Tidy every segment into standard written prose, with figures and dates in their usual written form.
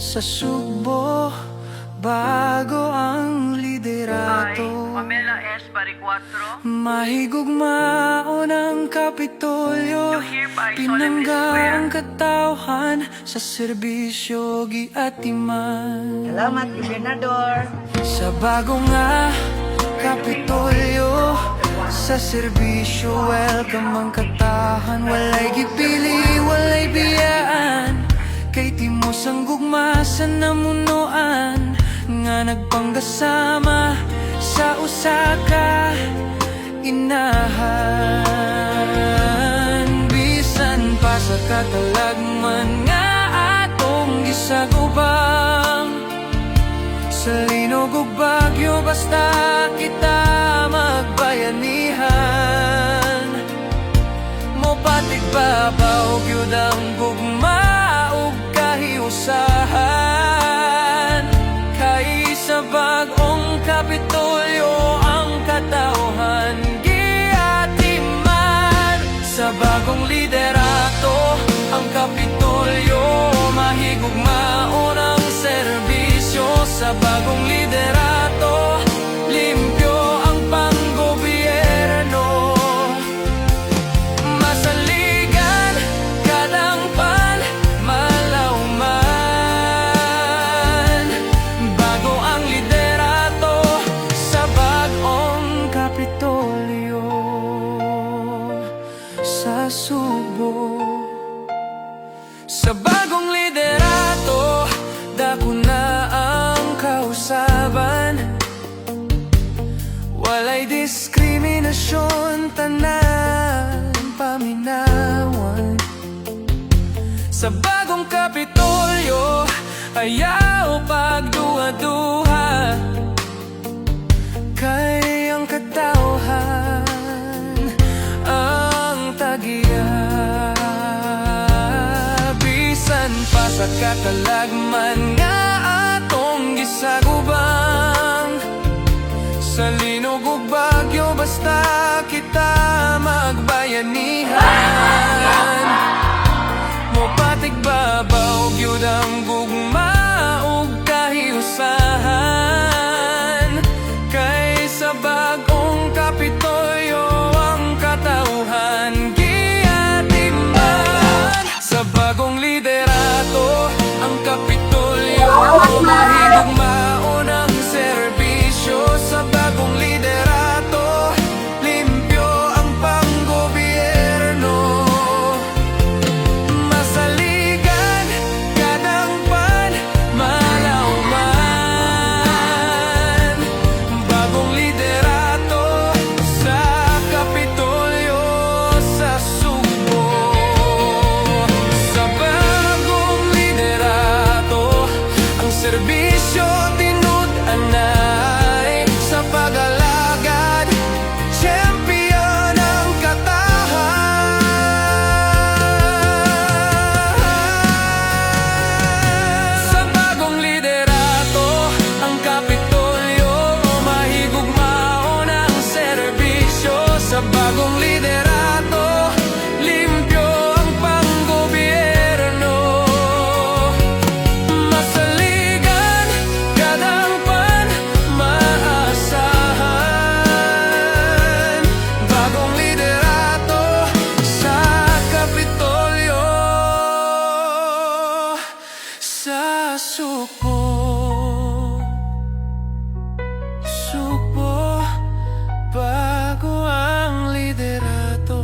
Sa Sugbo, bago ang liderato. Pamela S. Baricquatro. Mahigugmao ng Kapitolyo, Do hereby pinangga solemnly ang swear. katawhan sa serbisyo giatiman. Salamat, Gobernador. Sa bago nga Kapitolyo, sa serbisyo welcome ang katahan. Walay gipili, walay biyaan, kay timos ang gugma sa namunuan, nga nagpanggasama sa usaka inahan. Bisan pa sa katalagman nga atong gisagubang, sa linog ug bagyo basta kita magbayanihan. Mopatig babaw gyud ang gugma ug kahiusahan, kay sa bag-ong Kapitolyo ang katawhan giatiman. Sa bagong liderato ang Kapitolyo, mahigugmaon ang serbisyo. Sa bagong liderato, limpyo ang panggobyerno. Masaligan, kadangpan, malauman. Bago ang liderato sa bagong Kapitolyo. Sa Sugbo, sa bagong liderato, dako na ang kausaban. Walay diskriminasyon, tanan paminawan. Sa bagong Kapitolyo, ayaw pagduha-duha, kay ang katawhan ang tagiya. Bisan pa sa katalagman nga atong gisagubang, sa linog ug bagyo basta kita magbayanihan. Mopatig babaw gyud ang gugma ug kahiusahan, kay sa bagong Kapitolyo ang katawhan giatiman. Sa bagong liderato ang Kapitolyo, mahigugmaon ang serbisyo. Sa bagong liderato, limpyo ang panggobyerno. Masaligan, kadangpan, malauman. Bagong liderato sa Kapitolyo, sa Sugbo. Sa bagong liderato, ang serbisyo tinud-anay. Sa pag-alagad, champion ang katahan. Sa bagong liderato, ang Kapitolyo, mahigugmaon ang serbisyo. Sa bagong liderato, limpyo ang panggobyerno. Masaligan, kadangpan, maasahan. Bagong liderato sa Kapitolyo, sa Sugbo. Sugbo, bago ang liderato,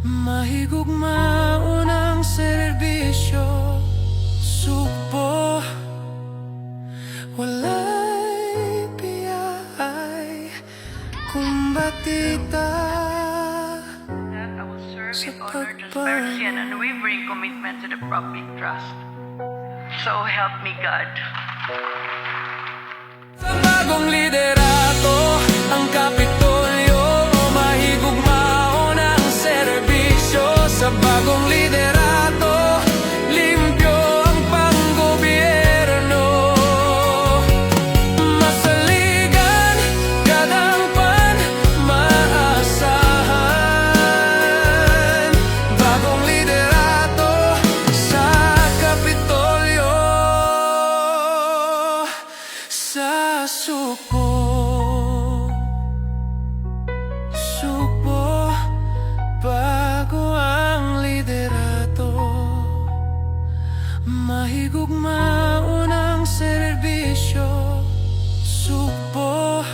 mahigugmaon ang serbisyo. Sugbo, walay biyay, kumbatita. That I will serve Sa with honor, pagpang- transparency, and unwavering commitment to the public trust. So help me God. Sa bagong liderato, ang Kapitolyo, mahigugmaon ang serbisyo. Sa bagong liderato, limpyo ang panggobyerno. Masaligan, kadangpan, maasahan. Bagong liderato sa Kapitolyo. Mahigugmao ng serbisyo, subo,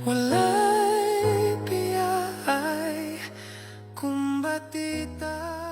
walay biyay, kumbatita.